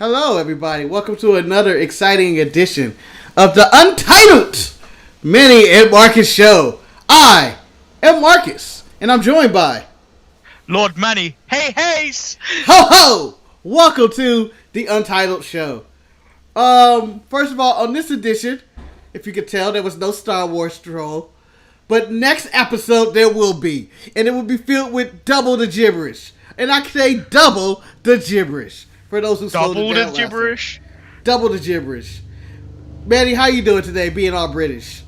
Hello, everybody. Welcome to another exciting edition of the Untitled Manny and Marcus show. I am Marcus, and I'm joined by Lord Manny. Hey, Hayes! Ho Ho! Welcome to the Untitled show. First of all, on this edition, if you could tell, there was no Star Wars troll. But next episode, there will be. And it will be filled with double the gibberish. And I can say double the gibberish. For those who slowed it down. Double the gibberish? Double the gibberish. Manny, how you doing today, being all British?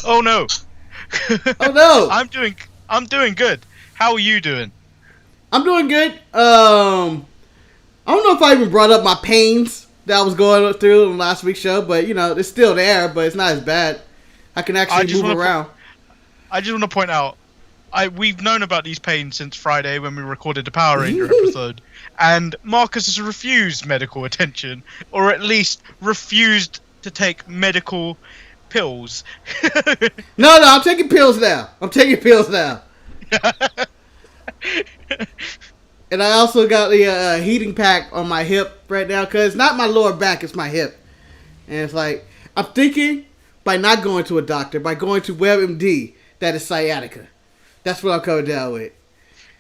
Oh no. Oh no. I'm doing good. How are you doing? I'm doing good. I don't know if I even brought up my pains that I was going through in last week's show, but you know, it's still there, but it's not as bad. I can actually move around. I just want to point out, we've known about these pains since Friday when we recorded the Power Ranger episode, and Marcus has refused medical attention, or at least refused to take medical pills. No, I'm taking pills now. And I also got the heating pack on my hip right now, because it's not my lower back, it's my hip. And it's like, I'm thinking by not going to a doctor, by going to WebMD, that is sciatica. That's what I'm coming down with.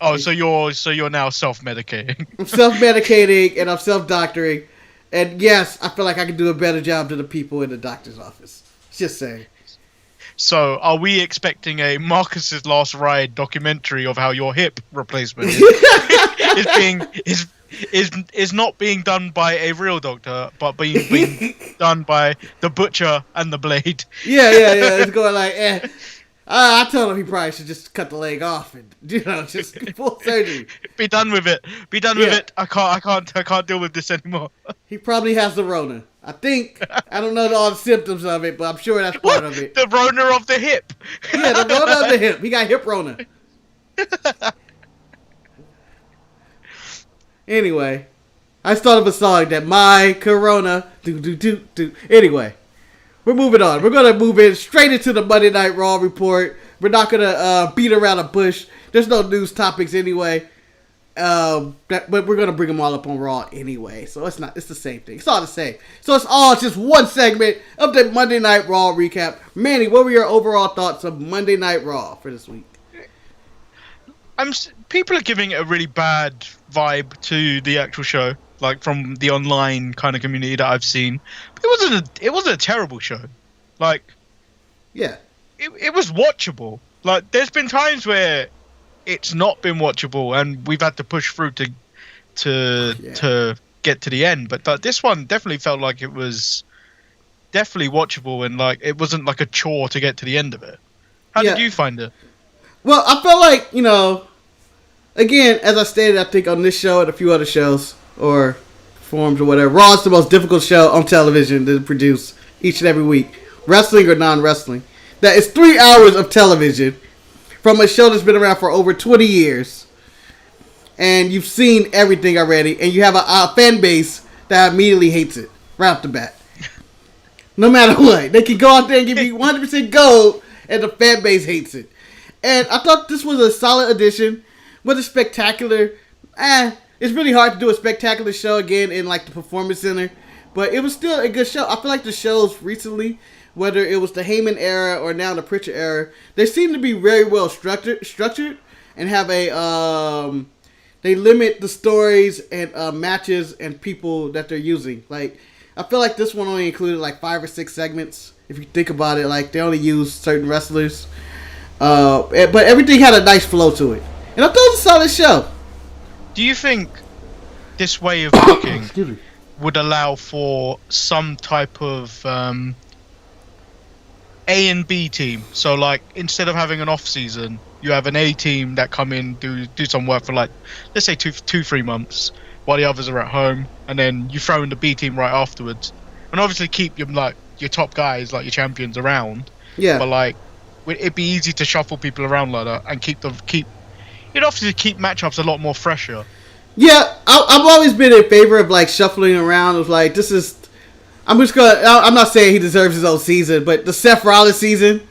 Oh, so you're now self-medicating. I'm self-medicating and I'm self-doctoring. And yes, I feel like I can do a better job than the people in the doctor's office. Just saying. So, are we expecting a Marcus's Last Ride documentary of how your hip replacement is not being done by a real doctor, but being done by the butcher and the blade? Yeah. It's going like, I told him he probably should just cut the leg off and, just full surgery. Be done with it. With it. I can't deal with this anymore. He probably has the Rona. I think. I don't know all the symptoms of it, but I'm sure that's part of it. The Rona of the hip. Yeah, the Rona of the hip. He got hip Rona. Anyway, I started a song that my Corona do. Anyway, we're moving on. We're gonna move in straight into the Monday Night Raw report. We're not gonna beat around the bush. There's no news topics anyway. But we're gonna bring them all up on Raw anyway, so it's the same thing. It's all the same. So it's all just one segment of the Monday Night Raw recap. Manny, what were your overall thoughts of Monday Night Raw for this week? People are giving it a really bad vibe to the actual show, like from the online kind of community that I've seen. It wasn't a terrible show. Like, yeah, it was watchable. Like, there's been times where it's not been watchable, and we've had to push through to get to the end. But this one definitely felt like it was definitely watchable, and like it wasn't like a chore to get to the end of it. How did you find it? Well, I felt like, again, as I stated, I think on this show and a few other shows or forums or whatever, Raw is the most difficult show on television to produce each and every week, wrestling or non-wrestling. That is 3 hours of television from a show that's been around for over 20 years, and you've seen everything already, and you have a fan base that immediately hates it right off the bat. No matter what, they can go out there and give you 100% gold, and the fan base hates it. And I thought this was a solid addition. Was it spectacular? It's really hard to do a spectacular show again in like the Performance Center, but it was still a good show. I feel like the shows recently, whether it was the Heyman era or now the Pritchard era, they seem to be very well structured and have they limit the stories and matches and people that they're using. Like, I feel like this one only included like 5 or 6 segments. If you think about it, like they only used certain wrestlers, but everything had a nice flow to it, and I thought it was a solid show. Do you think this way of booking would allow for some type of A and B team? So like, instead of having an off season, you have an A team that come in, do some work for like, let's say 2-3 months, while the others are at home, and then you throw in the B team right afterwards, and obviously keep your top guys, like your champions, around. Yeah. But like, it'd be easy to shuffle people around like that and keep obviously keep matchups a lot more fresher. Yeah, I've always been in favor of like shuffling around. Of like, I'm not saying he deserves his own season, but the Seth Rollins season,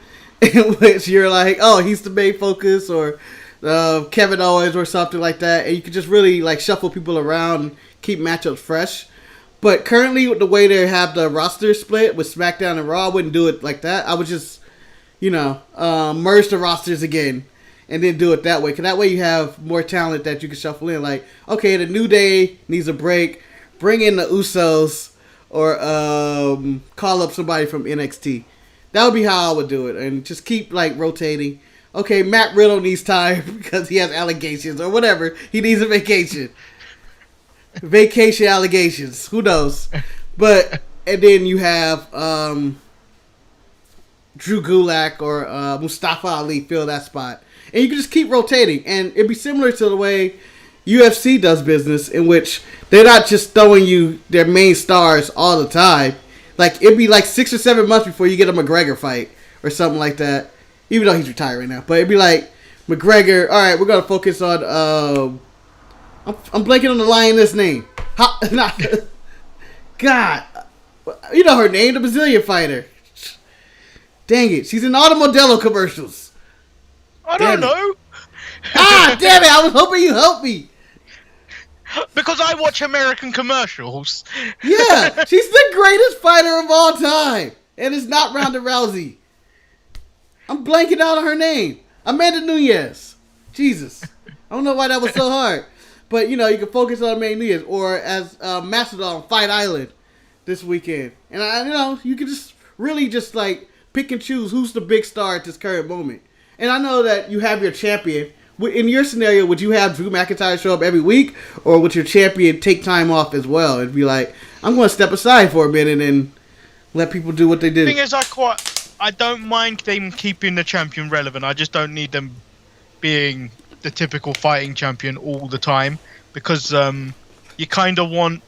in which you're like, oh, he's the main focus, or Kevin Owens or something like that, and you could just really like shuffle people around and keep matchups fresh. But currently, the way they have the roster split with SmackDown and Raw, I wouldn't do it like that. I would just, merge the rosters again and then do it that way. Because that way you have more talent that you can shuffle in. Like, okay, the New Day needs a break. Bring in the Usos or call up somebody from NXT. That would be how I would do it. And just keep, like, rotating. Okay, Matt Riddle needs time because he has allegations or whatever. He needs a vacation. Vacation allegations. Who knows? But, and then you have Drew Gulak or Mustafa Ali fill that spot. And you can just keep rotating. And it'd be similar to the way UFC does business, in which they're not just throwing you their main stars all the time. Like, it'd be like 6 or 7 months before you get a McGregor fight or something like that. Even though he's retired right now. But it'd be like, McGregor, all right, we're going to focus on... I'm blanking on the lioness name. God. You know her name, the Brazilian fighter. Dang it. She's in all the Modelo commercials. I don't know. Damn it. I was hoping you helped me. Because I watch American commercials. Yeah. She's the greatest fighter of all time. And it's not Ronda Rousey. I'm blanking out on her name. Amanda Nunes. Jesus. I don't know why that was so hard. But, you can focus on Amanda Nunes. Or as Mastodon, Fight Island this weekend. And, you can just really just, like, pick and choose who's the big star at this current moment. And I know that you have your champion. In your scenario, would you have Drew McIntyre show up every week? Or would your champion take time off as well? And be like, I'm going to step aside for a minute and let people do what they do. The thing is, I don't mind them keeping the champion relevant. I just don't need them being the typical fighting champion all the time. Because you kind of want...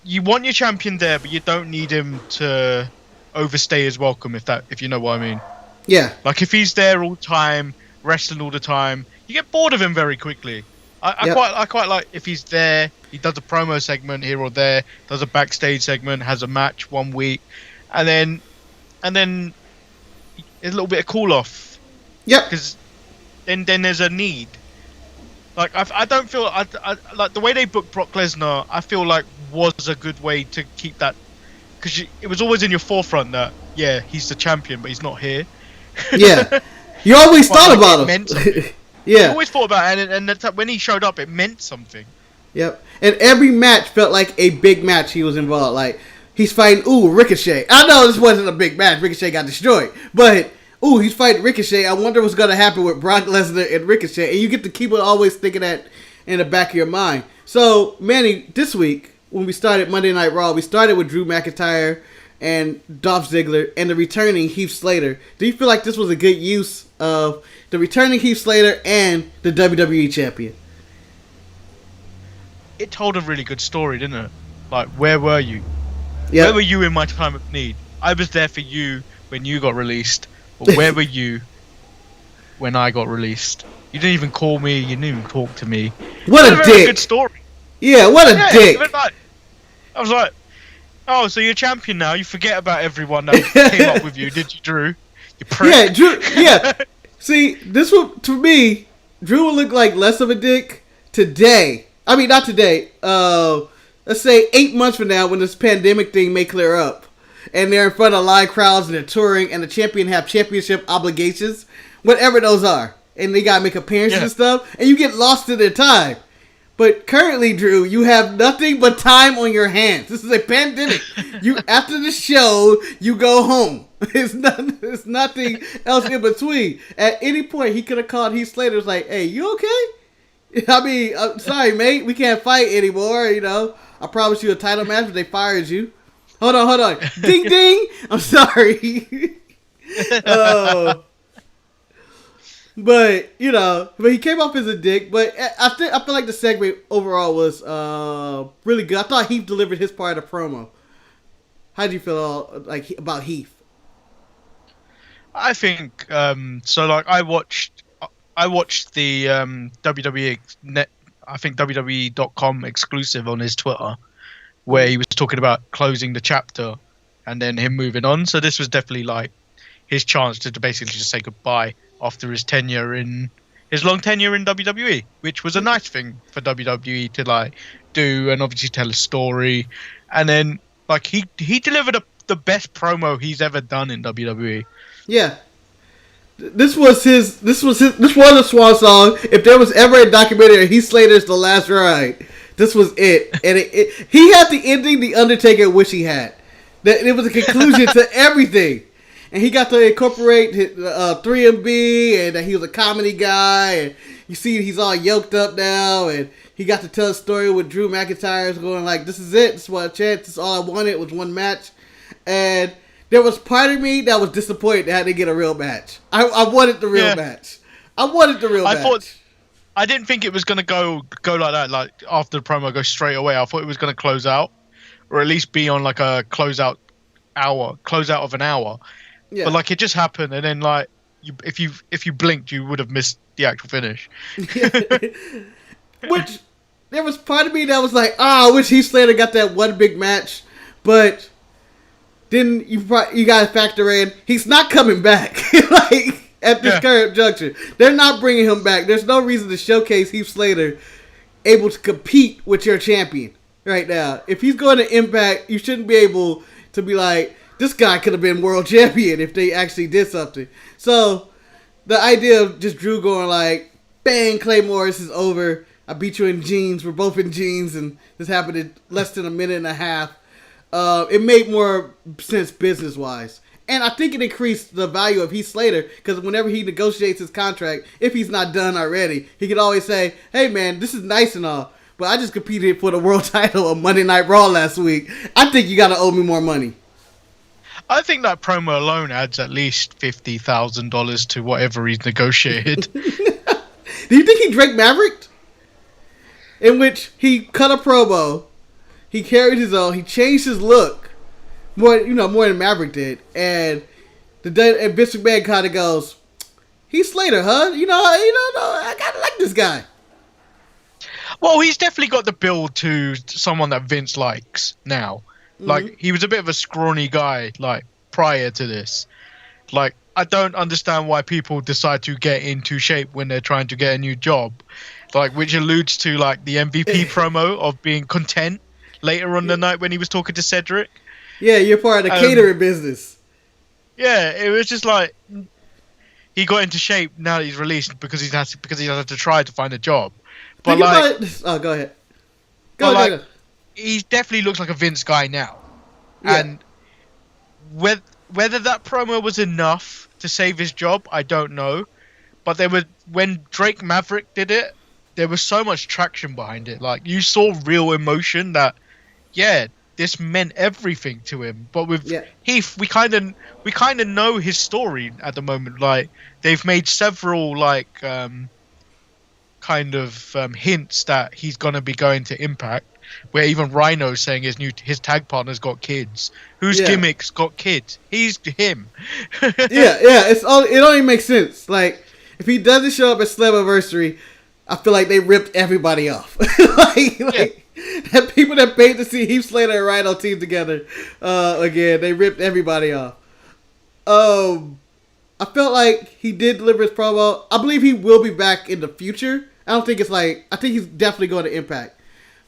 You want your champion there, but you don't need him to overstay his welcome, if you know what I mean. Yeah. Like, if he's there all the time, wrestling all the time, you get bored of him very quickly. I quite like if he's there, he does a promo segment here or there, does a backstage segment, has a match one week, and then a little bit of cool off. Yep. Because then there's a need. Like, I don't feel... I like the way they booked Brock Lesnar, I feel like was a good way to keep that... Because it was always in your forefront that, yeah, he's the champion, but he's not here. Yeah. You always thought about him. Yeah. You always thought about it, and when he showed up, it meant something. Yep. And every match felt like a big match he was involved. Like, he's fighting, Ricochet. I know this wasn't a big match. Ricochet got destroyed. But... he's fighting Ricochet. I wonder what's going to happen with Brock Lesnar and Ricochet. And you get to keep always thinking that in the back of your mind. So, Manny, this week, when we started Monday Night Raw, we started with Drew McIntyre and Dolph Ziggler and the returning Heath Slater. Do you feel like this was a good use of the returning Heath Slater and the WWE champion? It told a really good story, didn't it? Like, where were you? Yep. Where were you in my time of need? I was there for you when you got released. But where were you when I got released? You didn't even call me. You didn't even talk to me. What a dick! dick! Good story. Yeah, what a dick! I was like, oh, so you're champion now? You forget about everyone that came up with you, did you, Drew? You prick. Yeah, Drew. Yeah. See, this one to me, Drew will look like less of a dick today. I mean, not today. Let's say 8 months from now, when this pandemic thing may clear up. And they're in front of live crowds and they're touring and the champion have championship obligations, whatever those are. And they got to make appearances and stuff. And you get lost in their time. But currently, Drew, you have nothing but time on your hands. This is a pandemic. After the show, you go home. It's nothing else in between. At any point, he could have called Heath Slater. Was like, hey, you okay? I mean, I'm sorry, mate. We can't fight anymore. I promised you a title match, but they fired you. Hold on. Ding, ding. I'm sorry. But he came off as a dick. But I feel like the segment overall was really good. I thought Heath delivered his part of the promo. How do you feel about Heath? I think so. Like, I watched the WWE net. I think WWE.com exclusive on his Twitter, where he was talking about closing the chapter and then him moving on. So this was definitely like his chance to basically just say goodbye after his tenure in his long tenure in WWE, which was a nice thing for WWE to like do and obviously tell a story. And then like he delivered the best promo he's ever done in WWE. Yeah. This was the swan song. If there was ever a documentary, Heath Slater's The Last Ride, this was it. And he had the ending The Undertaker wish he had. That it was a conclusion to everything. And he got to incorporate 3MB, and that he was a comedy guy. And you see he's all yoked up now, and he got to tell a story with Drew McIntyre going like, this is it. This is what I chance. This is all I wanted was one match. And there was part of me that was disappointed that I didn't get a real match. I wanted the real match. I wanted the real match. I didn't think it was going to go like that, like after the promo go straight away. I thought it was going to close out, or at least be on like a closeout of an hour. Yeah. But like it just happened, and then like if you blinked, you would have missed the actual finish. Which there was part of me that was like, I wish Heath Slater got that one big match, but then you got to factor in he's not coming back. Like at this current juncture, they're not bringing him back. There's no reason to showcase Heath Slater able to compete with your champion right now. If he's going to Impact, you shouldn't be able to be like, this guy could have been world champion if they actually did something. So the idea of just Drew going like, bang, Clay Morris is over. I beat you in jeans. We're both in jeans, and this happened in less than a minute and a half. It made more sense business-wise. And I think it increased the value of Heath Slater, because whenever he negotiates his contract, if he's not done already, he could always say, hey man, this is nice and all, but I just competed for the world title on Monday Night Raw last week. I think you gotta owe me more money. I think that promo alone adds at least $50,000 to whatever he's negotiated. Do you think he drank Maverick? In which he cut a promo, he carried his own, he changed his look more than Maverick did, and Vince McMahon kind of goes, Heath Slater, huh? I kind of like this guy. Well, he's definitely got the build to someone that Vince likes now. Like, he was a bit of a scrawny guy, like, prior to this. Like, I don't understand why people decide to get into shape when they're trying to get a new job. Like, which alludes to, like, the MVP promo of being content later on the night when he was talking to Cedric. Yeah, you're part of the catering business. Yeah, it was just like, he got into shape now that he's released because he has to try to find a job. But go ahead. Go ahead. He definitely looks like a Vince guy now. Yeah. And whether that promo was enough to save his job, I don't know. But when Drake Maverick did it, there was so much traction behind it. Like, you saw real emotion that, this meant everything to him. But with Heath, we kind of know his story at the moment. Like, they've made several hints that he's gonna be going to Impact. Where even Rhino's saying his tag partner's got kids. Whose gimmick's got kids? He's him. It only makes sense. Like, if he doesn't show up at Slammiversary, I feel like they ripped everybody off. That people that paid to see Heath Slater and Rhino team together again, they ripped everybody off. I felt like he did deliver his promo. I believe he will be back in the future. I think he's definitely going to Impact.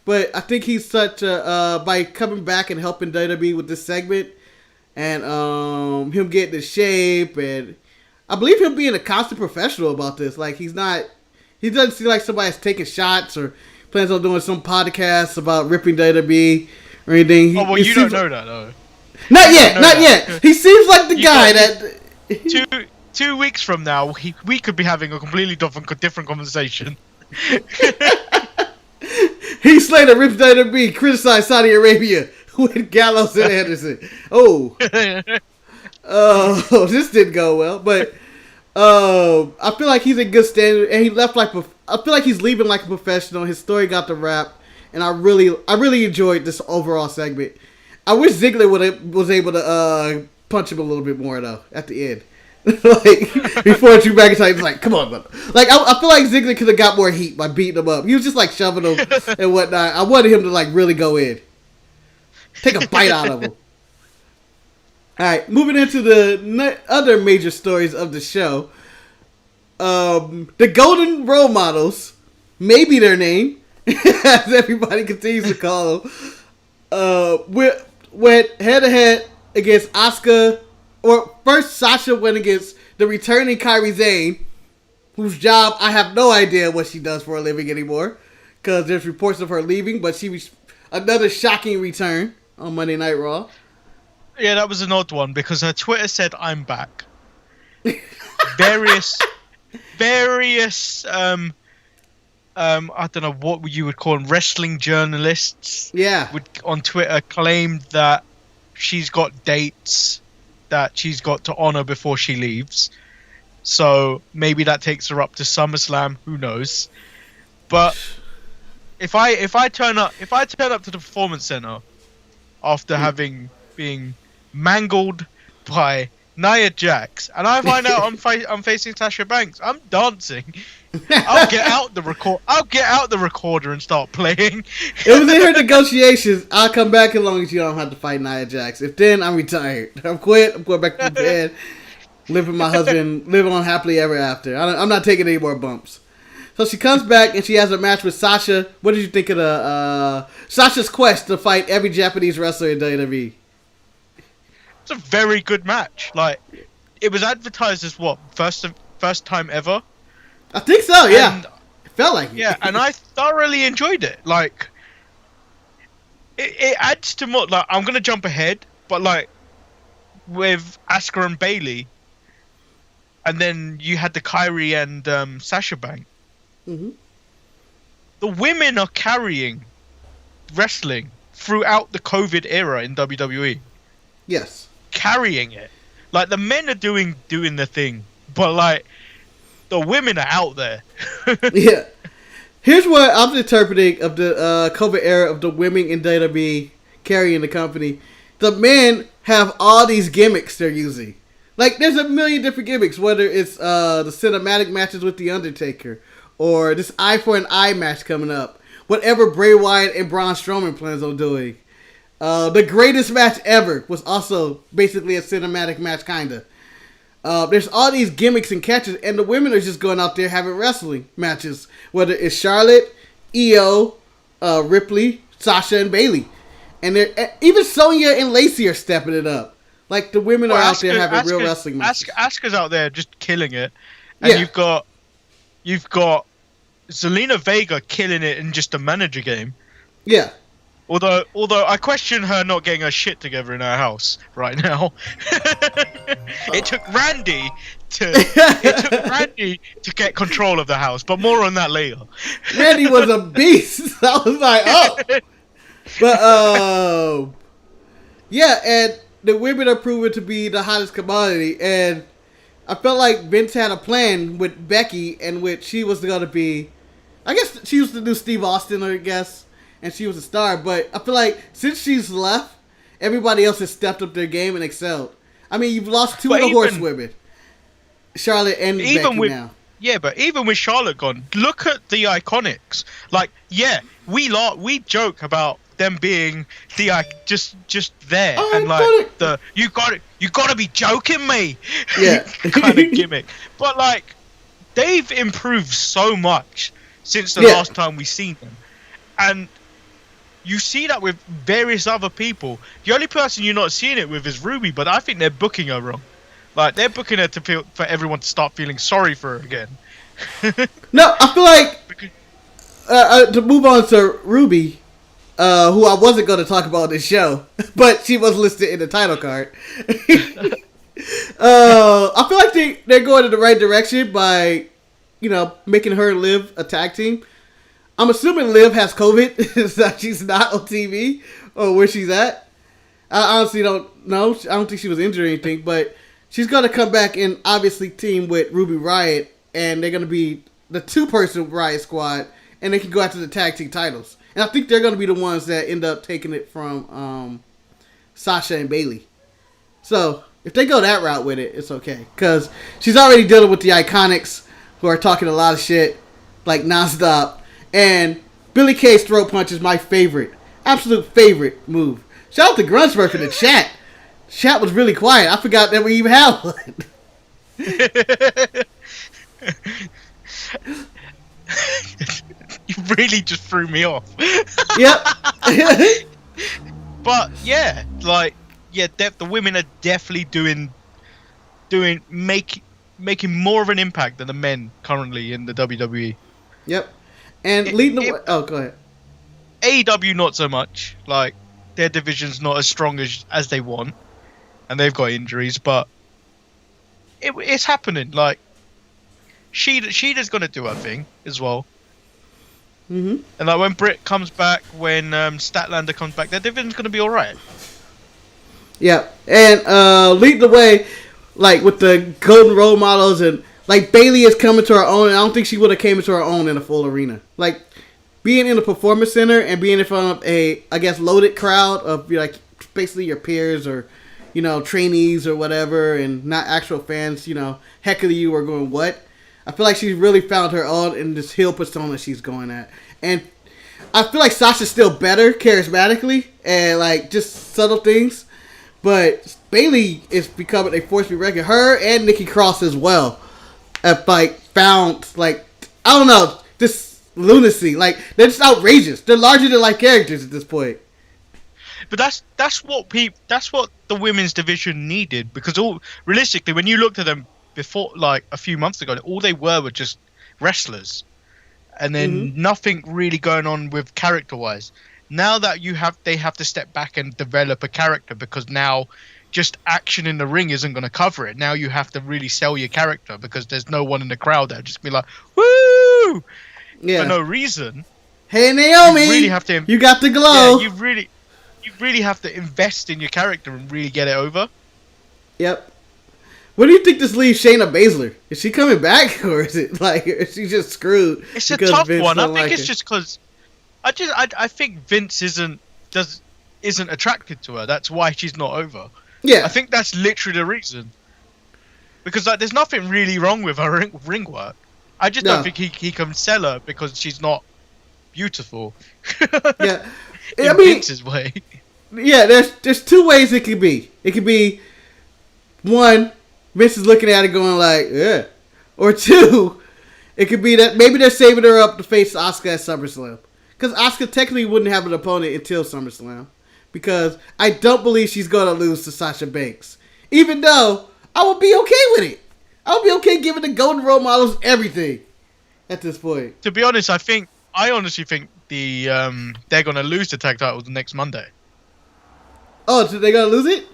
But I think he's such by coming back and helping WWE with this segment, and him getting in shape, and I believe him being a constant professional about this. Like, he doesn't seem like somebody that's taking shots or plans on doing some podcasts about ripping WWE or anything. You don't know that though. Not yet. He seems like the guy that. 2 weeks from now, we could be having a completely different conversation. Heath Slater rips WWE, criticized Saudi Arabia with Gallows and Anderson. This didn't go well, but I feel like he's in good standing, and he left I feel like he's leaving like a professional. His story got the rap, and I really enjoyed this overall segment. I wish Ziggler was able to punch him a little bit more though at the end. Like, before Drew McIntyre was like, come on, brother. Like, I feel like Ziggler could have got more heat by beating him up. He was just like shoving him and whatnot. I wanted him to like really go in. Take a bite out of him. Alright, moving into the other major stories of the show. The Golden Role Models, maybe their name, as everybody continues to call them, went head to head against Asuka. Or first, Sasha went against the returning Kairi Sane, whose job I have no idea what she does for a living anymore, because there's reports of her leaving. But she was another shocking return on Monday Night Raw. Yeah, that was an odd one because her Twitter said, "I'm back." various I don't know what you would call them, wrestling journalists, would on Twitter claimed that she's got dates that she's got to honor before she leaves, so maybe that takes her up to SummerSlam, who knows. But if I turn up to the Performance Center after having been mangled by Nia Jax, and I find out I'm facing Sasha Banks, I'm dancing. I'll get out the recorder and start playing. It was in her negotiations. I'll come back as long as you don't have to fight Nia Jax. If then, I'm retired. I'm quit. I'm going back to bed. Live with my husband. Live on happily ever after. I'm not taking any more bumps. So she comes back and she has a match with Sasha. What did you think of the Sasha's quest to fight every Japanese wrestler in WWE? It's a very good match. Like, it was advertised as what, first time ever. I think so. Yeah, it felt like it. Yeah, and I thoroughly enjoyed it. Like, it adds to more. Like, I'm gonna jump ahead, but like with Asuka and Bayley, and then you had the Kairi and Sasha Banks. Mm-hmm. The women are carrying wrestling throughout the COVID era in WWE. Yes. Carrying it. Like, the men are doing the thing, but like the women are out there. Yeah. Here's what I'm interpreting of the COVID era of the women in WWE carrying the company. The men have all these gimmicks they're using. Like, there's a million different gimmicks, whether it's the cinematic matches with The Undertaker, or this eye for an eye match coming up, whatever Bray Wyatt and Braun Strowman plans on doing. The greatest match ever was also basically a cinematic match, kinda. There's all these gimmicks and catches, and the women are just going out there having wrestling matches, whether it's Charlotte, Io, Ripley, Sasha, and Bayley. And even Sonya and Lacey are stepping it up. Like, the women are out there having real wrestling matches. Asuka's out there just killing it, and you've got Zelina Vega killing it in just a manager game. Yeah. Although I question her not getting her shit together in her house right now. It took Randy to get control of the house, but more on that later. Randy was a beast. I was like, oh. But yeah, and the women are proven to be the hottest commodity, and I felt like Vince had a plan with Becky, in which she was going to be, I guess she used to do Steve Austin, I guess, and she was a star. But I feel like since she's left, everybody else has stepped up their game and excelled. I mean, you've lost two of the horsewomen, Charlotte and Becky now. Yeah, but even with Charlotte gone, look at the Iconics. Like, yeah, we joke about them being just there, and like you gotta be joking me, kind of gimmick. But like, they've improved so much since the last time we seen them, and you see that with various other people. The only person you're not seeing it with is Ruby, but I think they're booking her wrong. Like, they're booking her for everyone to start feeling sorry for her again. No, I feel like to move on to Ruby, who I wasn't going to talk about on this show, but she was listed in the title card. I feel like they're going in the right direction by, making her Liv a tag team. I'm assuming Liv has COVID, so she's not on TV or where she's at. I honestly don't know. I don't think she was injured or anything, but she's going to come back and obviously team with Ruby Riott, and they're going to be the two-person Riott Squad, and they can go after the tag team titles. And I think they're going to be the ones that end up taking it from Sasha and Bayley. So if they go that route with it, it's okay. Because she's already dealing with the Iconics, who are talking a lot of shit, like nonstop. And Billy Kay's throat punch is my favorite, absolute favorite move. Shout out to Gruntsburg in the chat. Chat was really quiet. I forgot that we even had one. really just threw me off. Yep. But yeah, like the women are definitely making more of an impact than the men currently in the WWE. Yep. And leading the way. Oh, go ahead. AEW not so much. Like their division's not as strong as they want, and they've got injuries, but it's happening. Like Sheeta's gonna do her thing as well. Mm-hmm. And like when Britt comes back, when Statlander comes back, their division's gonna be all right. Yeah, and leading the way, like with the golden role models, and like Bayley is coming to her own. And I don't think she would have came into her own in a full arena. Like being in a performance center and being in front of a, I guess, loaded crowd of like basically your peers or trainees or whatever, and not actual fans, heckling you or going what. I feel like she's really found her own in this heel persona she's going at. And I feel like Sasha's still better charismatically and like just subtle things. But Bayley is becoming a force to be reckoned. Her and Nikki Cross as well have like found like, I don't know, this lunacy. Like they're just outrageous. They're larger than life characters at this point. But that's what the women's division needed, because realistically, when you looked at them before, like a few months ago, all they were just wrestlers, and then nothing really going on with character-wise. Now that they have to step back and develop a character, because now just action in the ring isn't going to cover it. Now you have to really sell your character, because there's no one in the crowd that just be like, woo, for no reason. Hey Naomi, you got the glow. Yeah, you really have to invest in your character and really get it over. Yep. What do you think this leaves Shayna Baszler? Is she coming back, or is it like is she just screwed? It's a tough one. I think it's just because I think Vince isn't attracted to her. That's why she's not over. Yeah, I think that's literally the reason. Because like, there's nothing really wrong with her ring work. I just don't think he can sell her because she's not beautiful. Yeah, in Vince's way. Yeah, there's two ways it could be. It could be one, Vince is looking at it going like, yeah. Or two, it could be that maybe they're saving her up to face Asuka at SummerSlam. Because Asuka technically wouldn't have an opponent until SummerSlam. Because I don't believe she's going to lose to Sasha Banks. Even though I would be okay with it. I would be okay giving the golden role models everything at this point. To be honest, I honestly think they're going to lose the tag titles next Monday. Oh, so they're going to lose it?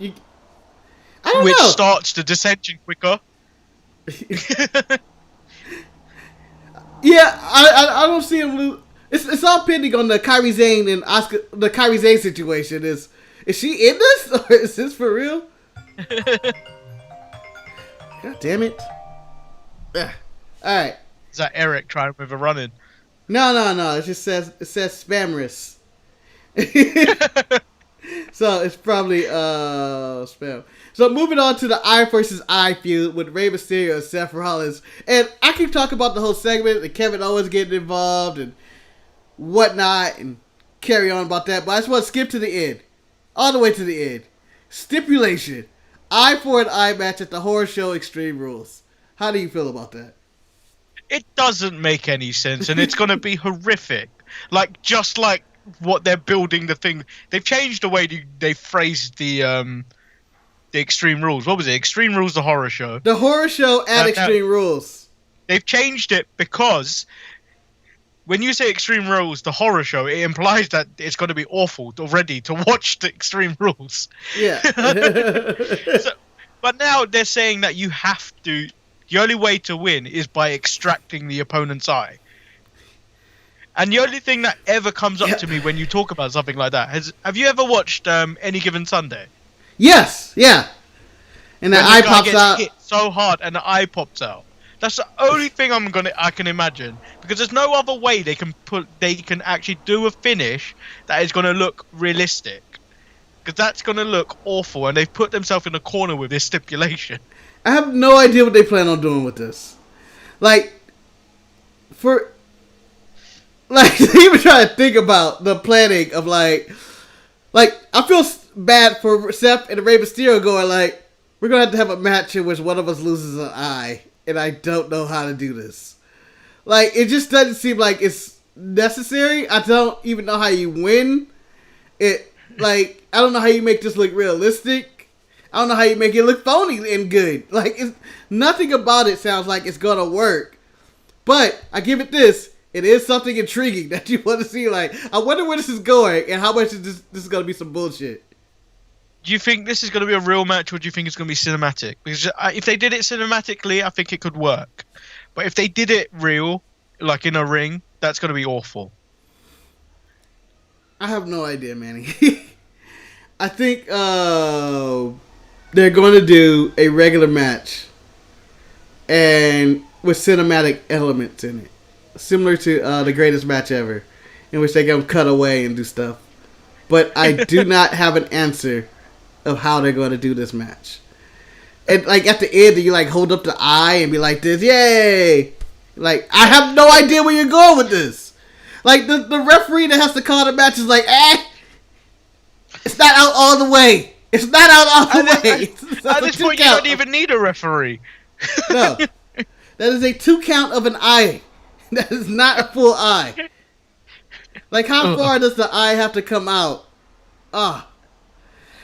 I don't know. Which starts the dissension quicker. Yeah, I don't see him lose. It's all pending on the Kairi Sane and Asuka. The Kairi Sane situation is she in this, or is this for real? God damn it! All right. Is that Eric trying with a run-in? No. It just says spammerous. So it's probably spam. So moving on to the Eye versus Eye feud with Rey Mysterio and Seth Rollins, and I keep talking about the whole segment and Kevin Owens getting involved and whatnot and carry on about that, but I just want to skip to the end, all the way to the end. Stipulation: eye for an eye match at the Horror Show Extreme Rules. How do you feel about that? It doesn't make any sense, and it's going to be horrific. Like just like what they're building the thing. They've changed the way they phrased the Extreme Rules. What was it? Extreme Rules, the Horror Show. The Horror Show at Extreme Rules. They've changed it because when you say Extreme Rules, the Horror Show, it implies that it's going to be awful already to watch the Extreme Rules. Yeah. But now they're saying that you have to. The only way to win is by extracting the opponent's eye. And the only thing that ever comes up to me when you talk about something like that have you ever watched Any Given Sunday? Yes, yeah. And the eye pops out. Hit so hard, and the eye pops out. That's the only thing I can imagine, because there's no other way they can actually do a finish that is going to look realistic. Because that's going to look awful, and they've put themselves in a corner with this stipulation. I have no idea what they plan on doing with this. Like, even trying to think about the planning of like I feel bad for Seth and Rey Mysterio going like, we're gonna have to have a match in which one of us loses an eye, and I don't know how to do this. Like, it just doesn't seem like it's necessary. I don't even know how you win it. Like, I don't know how you make this look realistic. I don't know how you make it look phony and good. Like, nothing about it sounds like it's gonna work. But I give it this. It is something intriguing that you want to see. Like, I wonder where this is going and how much this is going to be some bullshit. Do you think this is going to be a real match, or do you think it's going to be cinematic? Because if they did it cinematically, I think it could work. But if they did it real, like in a ring, that's going to be awful. I have no idea, Manny. I think they're going to do a regular match and with cinematic elements in it. Similar to the greatest match ever, in which they can cut away and do stuff. But I do not have an answer of how they're going to do this match. And like at the end, you like hold up the eye and be like this, yay! Like, I have no idea where you're going with this. Like the referee that has to call the match is like, it's not out all the way. It's not out all the way. At this point, you don't even need a referee. No, that is a 2 count of an eye. That is not a full eye. Like, how far does the eye have to come out?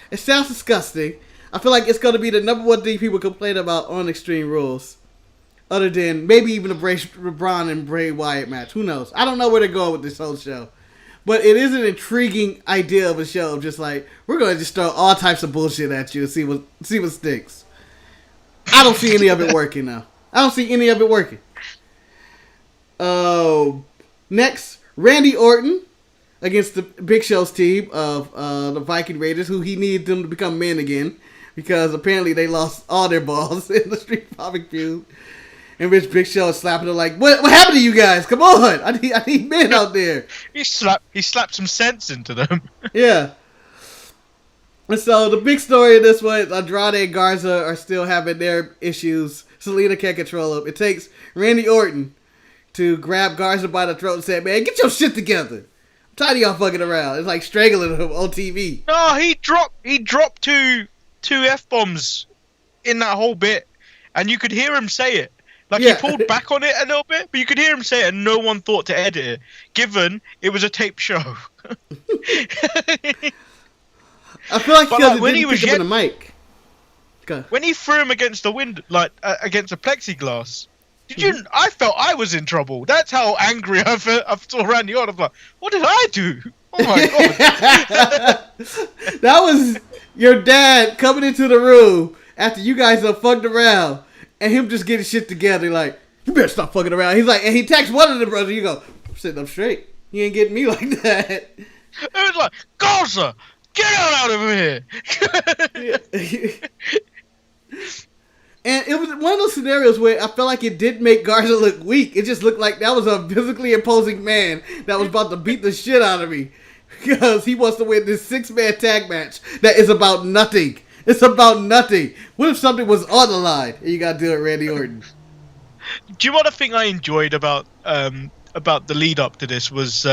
It sounds disgusting. I feel like it's going to be the number one thing people complain about on Extreme Rules. Other than maybe even a Braun and Bray Wyatt match. Who knows? I don't know where they're going with this whole show. But it is an intriguing idea of a show. Just like, we're going to just throw all types of bullshit at you and see what sticks. I don't see any of it working, though. I don't see any of it working. Next, Randy Orton against the Big Show's team of the Viking Raiders, who he needed them to become men again because apparently they lost all their balls in the Street Profit feud. In which Big Show is slapping them like, what happened to you guys? Come on, I need men out there. He slapped some sense into them. Yeah. And so the big story in this one, Andrade and Garza are still having their issues. Selena can't control them. It takes Randy Orton to grab Garza by the throat and say, man, get your shit together. I'm tired of y'all fucking around. It's like strangling him on TV. No, he dropped two F-bombs in that whole bit, and you could hear him say it. Like, he pulled back on it a little bit, but you could hear him say it, and no one thought to edit it, given it was a tape show. I feel like when he was getting the mic. When he threw him against the window, like against a plexiglass, I felt I was in trouble. That's how angry I saw Randy Orton. I'm like, what did I do? Oh my god! That was your dad coming into the room after you guys have fucked around, and him just getting shit together. Like, you better stop fucking around. He's like, and he texts one of the brothers. You go, I'm sitting up straight. You ain't getting me like that. It was like, Garza, get out of here! And it was one of those scenarios where I felt like it did make Garza look weak. It just looked like that was a physically imposing man that was about to beat the shit out of me. Because he wants to win this 6-man tag match that is about nothing. It's about nothing. What if something was on the line and you got to deal with Randy Orton? Do you know what I think I enjoyed about the lead up to this was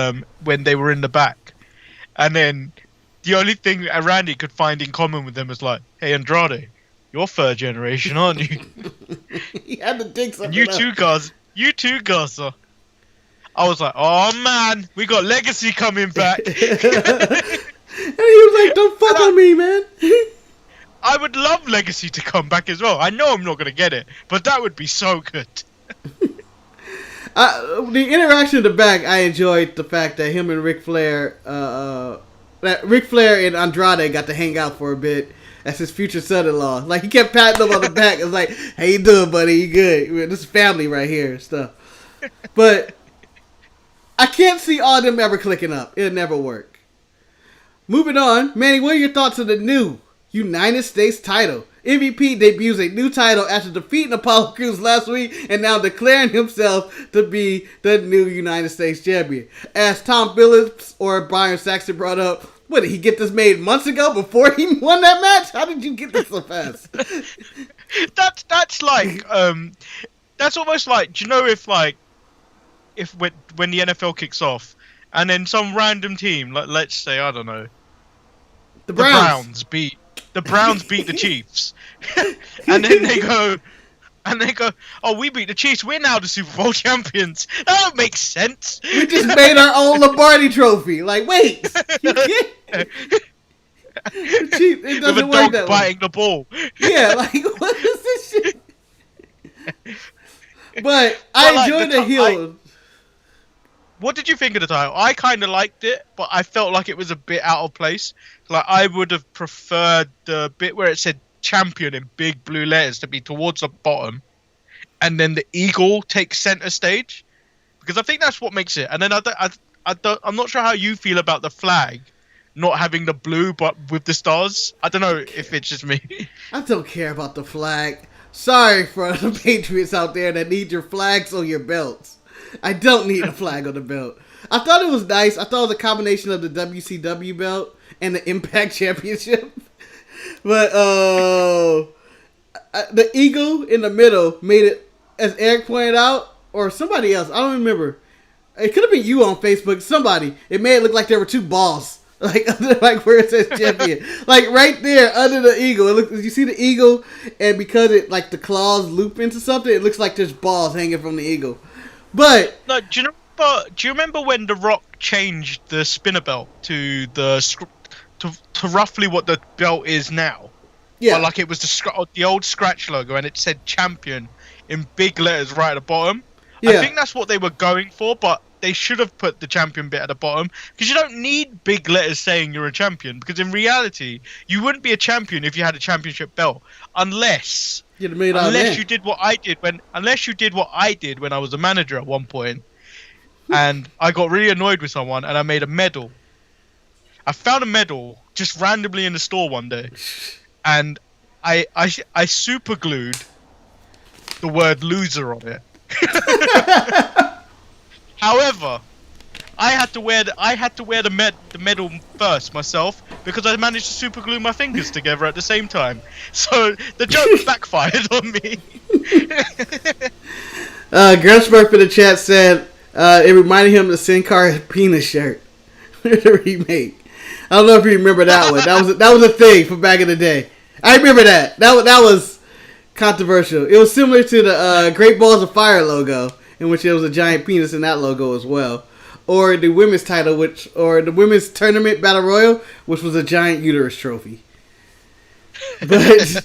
when they were in the back, and then the only thing Randy could find in common with them was like, "Hey Andrade, you're third generation, aren't you?" He had to dig something You too, Garza. I was like, oh man, we got Legacy coming back. And he was like, don't fuck on me, man. I would love Legacy to come back as well. I know I'm not going to get it, but that would be so good. The interaction in the back, I enjoyed the fact that him and Ric Flair, that Ric Flair and Andrade got to hang out for a bit as his future son-in-law. Like, he kept patting him on the back. It was like, how you doing, buddy? You good? This is family right here and stuff. But I can't see all of them ever clicking up. It'll never work. Moving on, Manny, what are your thoughts on the new United States title? MVP debuts a new title after defeating Apollo Crews last week and now declaring himself to be the new United States champion. As Tom Phillips or Byron Saxton brought up, what, did he get this made months ago before he won that match? How did you get this so fast? That's like that's almost like, do you know if when the NFL kicks off and then some random team, like let's say, I don't know, the Browns beat the Chiefs, and then they go, And they go, "Oh, we beat the Chiefs. We're now the Super Bowl champions." That don't make sense. We just made our own Lombardi trophy. Like, wait, you can't. It doesn't With a work dog that biting way. the ball. Yeah, like what is this shit? But I enjoyed the heel. What did you think of the title? I kind of liked it, but I felt like it was a bit out of place. Like I would have preferred the bit where it said champion in big blue letters to be towards the bottom, and then the eagle takes center stage, because I think that's what makes it. And then I'm not sure how you feel about the flag not having the blue but with the stars. I don't know if it's just me. I don't care about the flag. Sorry for the Patriots out there that need your flags on your belts. I don't need a flag on the belt. I thought it was nice. I thought it was a combination of the WCW belt and the Impact Championship. But the eagle in the middle made it, as Eric pointed out, or somebody else, I don't remember. It could have been you on Facebook. Somebody. It made it look like there were two balls. Like where it says champion. Like right there under the eagle. You see the eagle, and because it like the claws loop into something, it looks like there's balls hanging from the eagle. But no, do you remember when The Rock changed the spinner belt to to roughly what the belt is now? yeah. But like it was the old scratch logo, and it said champion in big letters right at the bottom. Yeah. I think that's what they were going for, but they should have put the champion bit at the bottom, because you don't need big letters saying you're a champion, because in reality you wouldn't be a champion if you had a championship belt unless you did what I did when I was a manager at one point, and I got really annoyed with someone and I made a medal. I found a medal just randomly in the store one day, and I super glued the word loser on it. However, I had to wear the medal first myself, because I managed to super glue my fingers together at the same time. So the joke backfired on me. Gernsburg in the chat said it reminded him of the Sin Cara penis shirt. The remake. I don't know if you remember that one. That was a thing from back in the day. I remember that. That was controversial. It was similar to the Great Balls of Fire logo, in which there was a giant penis in that logo as well. Or the women's title, or the women's tournament battle royal, which was a giant uterus trophy. But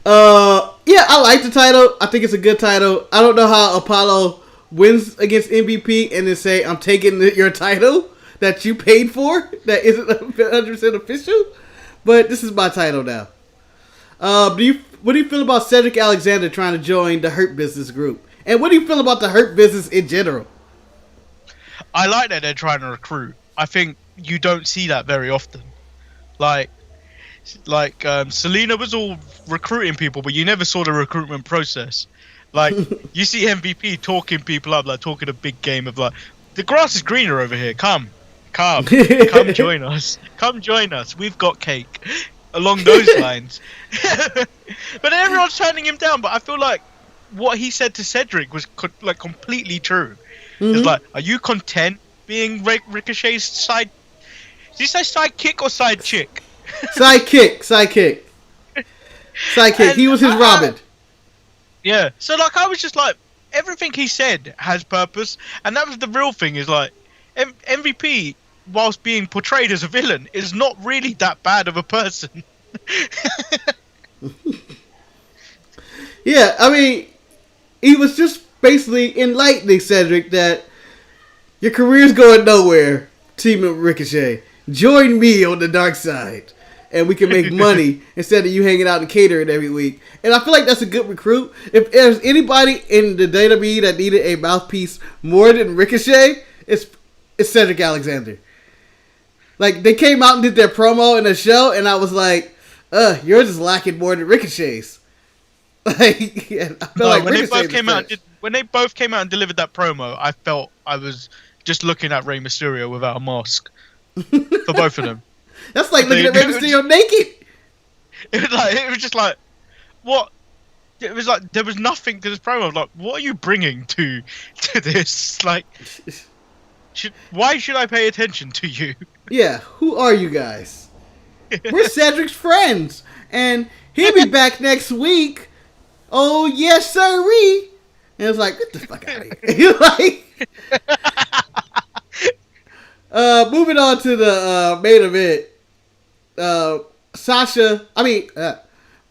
yeah, I like the title. I think it's a good title. I don't know how Apollo wins against MVP and then say, "I'm taking your title that you paid for, that isn't 100% official." But this is my title now. What do you feel about Cedric Alexander trying to join the Hurt Business group? And what do you feel about the Hurt Business in general? I like that they're trying to recruit. I think you don't see that very often. Like Selena was all recruiting people, but you never saw the recruitment process. Like you see MVP talking people up, like talking a big game of like, the grass is greener over here. Come join us. Come join us. We've got cake. Along those lines. But everyone's turning him down. But I feel like what he said to Cedric was like completely true. Mm-hmm. It's like, are you content being Ricochet's side? Did you say sidekick or side chick? Sidekick. He was his Robin. Yeah. So like, I was just like, everything he said has purpose, and that was the real thing. Is like, MVP, whilst being portrayed as a villain, is not really that bad of a person. Yeah, I mean, he was just basically enlightening Cedric that your career's going nowhere, teaming Ricochet. Join me on the dark side, and we can make money instead of you hanging out and catering every week. And I feel like that's a good recruit. If there's anybody in the WWE that needed a mouthpiece more than Ricochet, it's Cedric Alexander. Like, they came out and did their promo in the show, and I was like, yours is lacking more than Ricochet's. Like, yeah, I feel like when they both came out and delivered that promo, I felt I was just looking at Rey Mysterio without a mask. For both of them. That's like looking at Rey Mysterio naked. It was just like, what? It was like, there was nothing to this promo. I was like, what are you bringing to this? Like, why should I pay attention to you? Yeah, who are you guys? We're Cedric's friends, and he'll be back next week oh yes sirree, and it's like, get the fuck out of here. Like, moving on to the main event.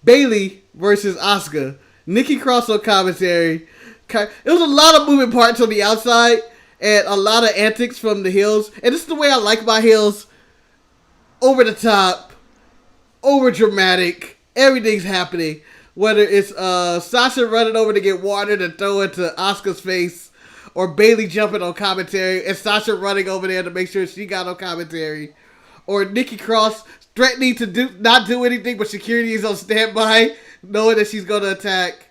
Bayley versus Asuka. Nikki Cross on commentary. It was a lot of moving parts on the outside and a lot of antics from the heels. And this is the way I like my heels. Over the top, over dramatic. Everything's happening. Whether it's Sasha running over to get water to throw it to Asuka's face, or Bayley jumping on commentary and Sasha running over there to make sure she got on commentary, or Nikki Cross threatening to not do anything, but security is on standby, knowing that she's going to attack.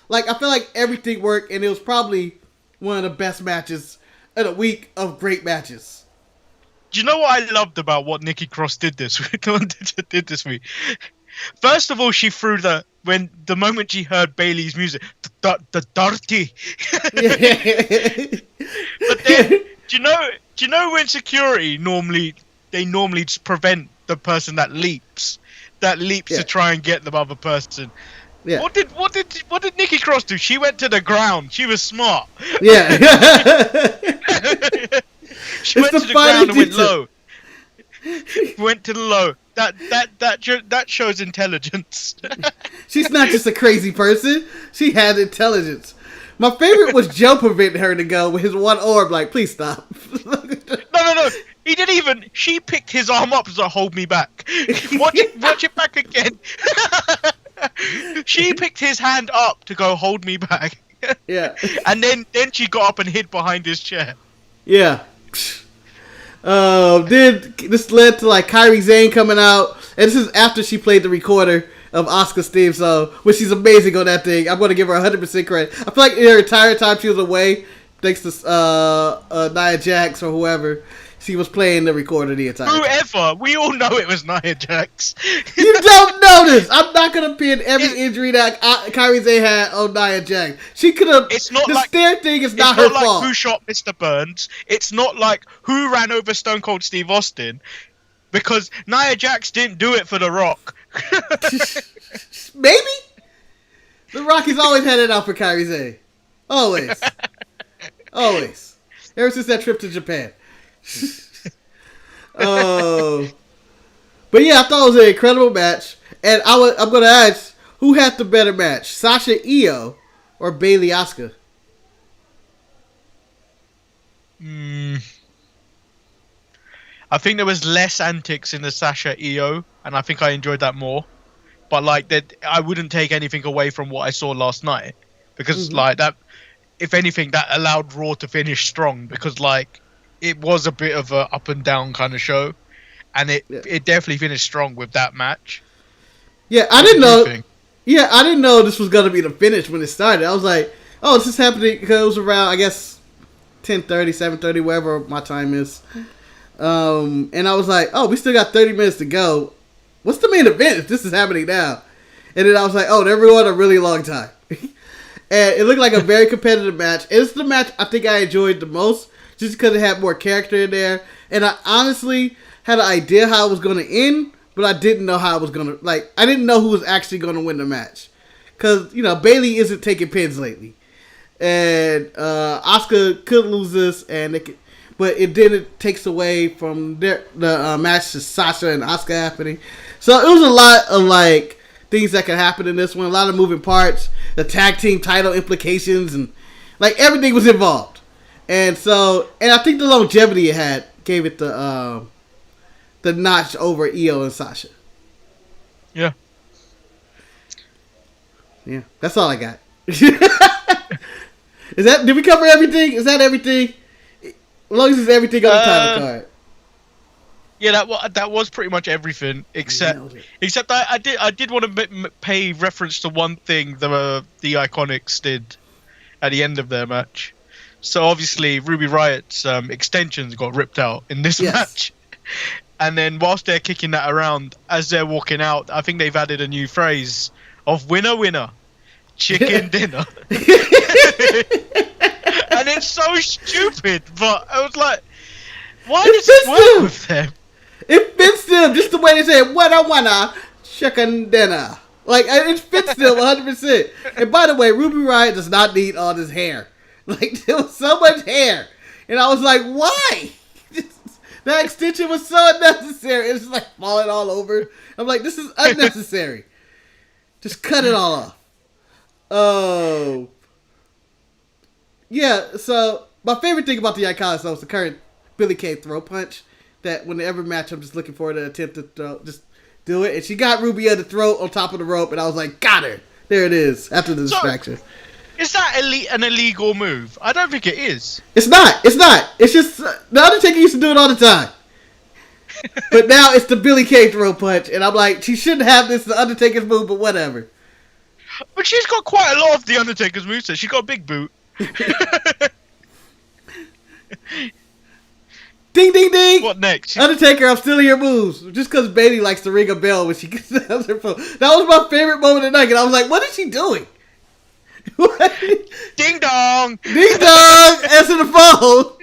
Like, I feel like everything worked, and it was probably one of the best matches in a week of great matches. Do you know what I loved about what Nikki Cross did this week? First of all, she threw the moment she heard Bayley's music, the dirty. But then, do you know when security normally just prevent the person that leaps to try and get the other person. Yeah. What did Nikki Cross do? She went to the ground. She was smart. Yeah. She went to the ground and went low. Went to the low. That shows intelligence. She's not just a crazy person. She had intelligence. My favorite was Joe preventing her to go with his one arm. Like, please stop. No. He didn't even. She picked his arm up to hold me back. Watch it back again. She picked his hand up to go hold me back. Yeah. And then she got up and hid behind his chair. Yeah. Then this led to like Kairi Sane coming out, and this is after she played the recorder of Asuka's theme song, which she's amazing on that thing. I'm going to give her 100% credit. I feel like her entire time she was away, thanks to Nia Jax or whoever, she was playing the recorder the entire time. Whoever, we all know it was Nia Jax. You don't know this. I'm not going to pin every injury that Kairi Sane had on Nia Jax. She could have. It's not the like stair thing is not her like fault. Who shot Mr. Burns? It's not like who ran over Stone Cold Steve Austin, because Nia Jax didn't do it for The Rock. Maybe. The Rock has always had it out for Kairi Sane. Always. Always. Ever since that trip to Japan. But yeah, I thought it was an incredible match. And I'm going to ask, who had the better match? Sasha Io or Bayley Asuka? I think there was less antics in the Sasha Io, and I think I enjoyed that more. But like that, I wouldn't take anything away from what I saw last night, because like that, if anything, that allowed Raw to finish strong, because like it was a bit of a up and down kind of show, and it definitely finished strong with that match. Yeah, I didn't know. Yeah, I didn't know this was gonna be the finish when it started. I was like, oh, this is happening because it was around, I guess, 10:30, 7:30, wherever my time is. And I was like, oh, we still got 30 minutes to go. What's the main event if this is happening now? And then I was like, oh, they're going a really long time. And it looked like a very competitive match. It's the match I think I enjoyed the most, just because it had more character in there. And I honestly had an idea how it was going to end, but I didn't know how it was going to, like, I didn't know who was actually going to win the match. Because, you know, Bayley isn't taking pins lately. And Asuka could lose this, but it didn't takes away from the match to Sasha and Asuka happening. So it was a lot of like things that could happen in this one. A lot of moving parts, the tag team title implications, and like everything was involved. And I think the longevity it had gave it the notch over Io and Sasha. Yeah. Yeah, that's all I got. Did we cover everything? Is that everything? As long as it's everything on the title card. Yeah, that was pretty much everything, except I did want to pay reference to one thing the Iconics did at the end of their match. So obviously Ruby Riot's extensions got ripped out in this match, and then whilst they're kicking that around, as they're walking out, I think they've added a new phrase of "winner winner, chicken dinner." And it's so stupid, but I was like, why does it work with them? It fits them just the way they say, winner, winner, chicken dinner. Like, it fits them 100%. And by the way, Ruby Riott does not need all this hair. Like, there was so much hair. And I was like, why? That extension was so unnecessary. It's just like falling all over. I'm like, this is unnecessary. Just cut it all off. Oh. Yeah, so my favorite thing about the Iconics though is the current Billie Kay throw punch. That whenever match, I'm just looking for the attempt to throw, just do it. And she got Ruby at the throat on top of the rope, and I was like, got her. There it is, after the distraction. Is that an illegal move? I don't think it is. It's not. It's just, the Undertaker used to do it all the time. But now it's the Billie Kay throw punch, and I'm like, she shouldn't have this, the Undertaker's move, but whatever. But she's got quite a lot of the Undertaker's moveset. She's got a big boot. Ding, ding, ding. What next? Undertaker, I'm stealing your moves. Just because Bayley likes to ring a bell when she gets her phone. That was my favorite moment of the night, and I was like, what is she doing? Ding dong. Ding dong. Answer the phone.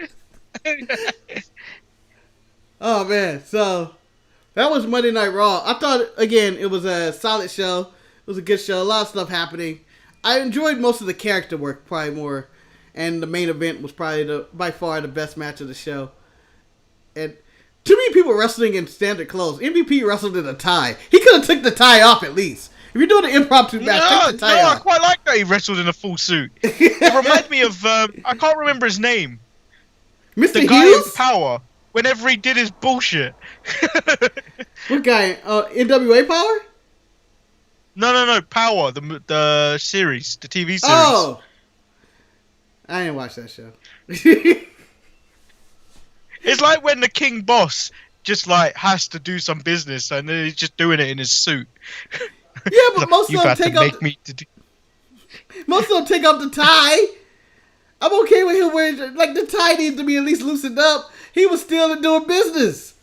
Oh, man. So, that was Monday Night Raw. I thought, again, it was a solid show. It was a good show. A lot of stuff happening. I enjoyed most of the character work probably more. And the main event was probably by far the best match of the show. And too many people wrestling in standard clothes. MVP wrestled in a tie. He could have took the tie off at least. If you're doing an impromptu match, take the tie off. I quite like that he wrestled in a full suit. It reminds me of, I can't remember his name. Mr. The guy Hughes? in Power. Whenever he did his bullshit. What guy? NWA Power? No. Power, the series, the TV series. Oh! I didn't watch that show. It's like when the King Boss just like has to do some business and then he's just doing it in his suit. Yeah, but most of them take off. Most of them take off the tie. I'm okay with him wearing like the tie needs to be at least loosened up. He was still doing business.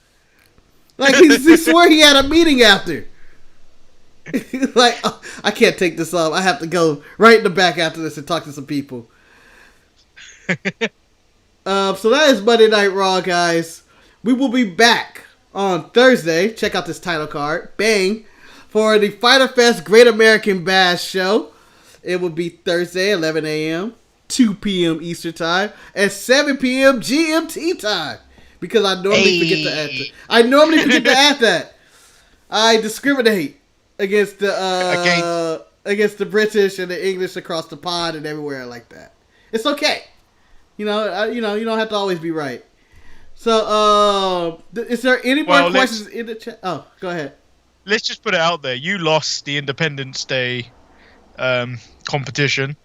Like he swore he had a meeting after. Like, oh, I can't take this off. I have to go right in the back after this and talk to some people. So that is Monday Night Raw, guys. We will be back on Thursday. Check out this title card. Bang. For the Fyter Fest Great American Bash show. It will be Thursday, 11 a.m., 2 p.m. Eastern Time, and 7 p.m. GMT time. Because I normally forget to add that. I normally forget to add that. I discriminate against the British and the English across the pond and everywhere like that. It's okay. You don't have to always be right. So, is there any more questions in the chat? Oh, go ahead. Let's just put it out there. You lost the Independence Day competition.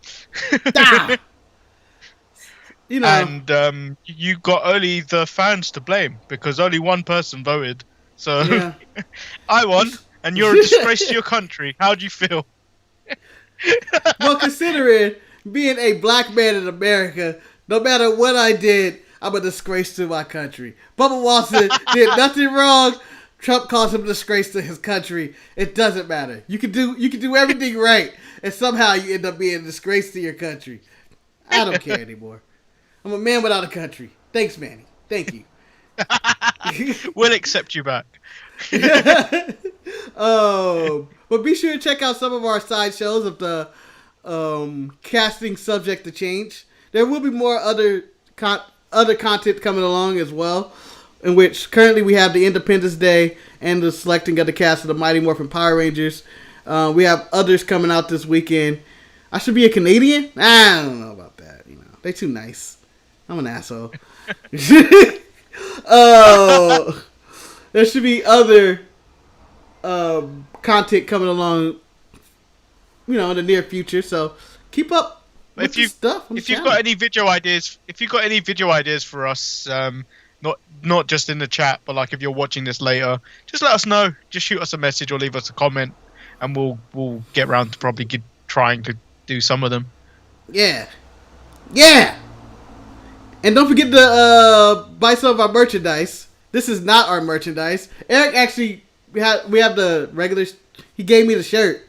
And you got only the fans to blame because only one person voted. So yeah. I won, and you're a disgrace to your country. How do you feel? Well, considering being a black man in America, no matter what I did, I'm a disgrace to my country. Bubba Watson did nothing wrong. Trump calls him a disgrace to his country. It doesn't matter. You can do everything right, and somehow you end up being a disgrace to your country. I don't care anymore. I'm a man without a country. Thanks, Manny. Thank you. We'll accept you back. But be sure to check out some of our side shows of the casting subject to change. There will be more other content coming along as well, in which currently we have the Independence Day and the selecting of the cast of the Mighty Morphin Power Rangers. We have others coming out this weekend. I should be a Canadian? I don't know about that. They too nice. I'm an asshole. There should be other content coming along, in the near future. So keep up with the stuff. If you've got any video ideas for us, not just in the chat, but like if you're watching this later, just let us know. Just shoot us a message or leave us a comment, and we'll get around to probably trying to do some of them. Yeah. And don't forget to buy some of our merchandise. This is not our merchandise. Eric actually, we have the regular. He gave me the shirt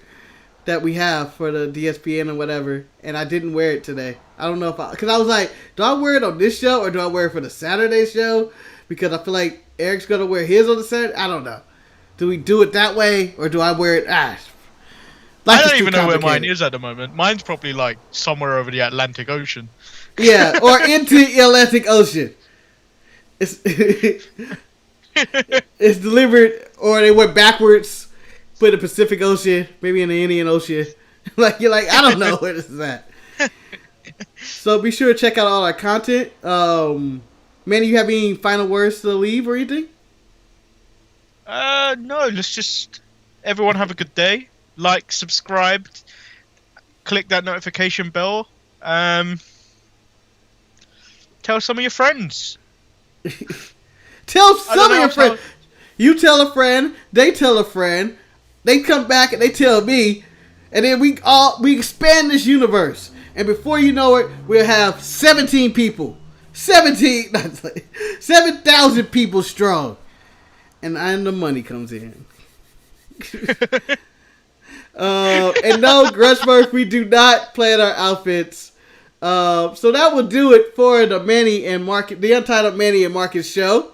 that we have for the DSPN and whatever, and I didn't wear it today. I don't know because I was like, do I wear it on this show or do I wear it for the Saturday show? Because I feel like Eric's gonna wear his on the Saturday. I don't know. Do we do it that way or do I wear it? I don't even know where mine is at the moment. Mine's probably like somewhere over the Atlantic Ocean. Yeah, or into the Atlantic Ocean. It's it's delivered, or they went backwards, put the Pacific Ocean, maybe in the Indian Ocean. Like you're like, I don't know where this is at. So be sure to check out all our content. Manny, you have any final words to leave or anything? No, let's just everyone have a good day. Like, subscribe, click that notification bell. Tell some of your friends. Tell some of your friends. You tell a friend, they tell a friend, they come back and they tell me, and then we expand this universe. And before you know it, we'll have 17 people. 7,000 people strong. And the money comes in. And no, Grudgeworth, we do not plan our outfits. So that will do it for the Untitled Manny and Marcus show.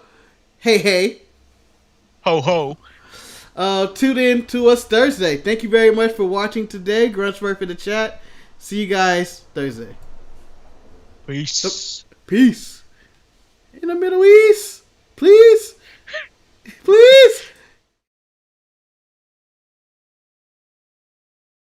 Hey. Ho ho. Tune in to us Thursday. Thank you very much for watching today. Grudgeworth in the chat. See you guys Thursday. Peace. Peace. In the Middle East. Please. Please.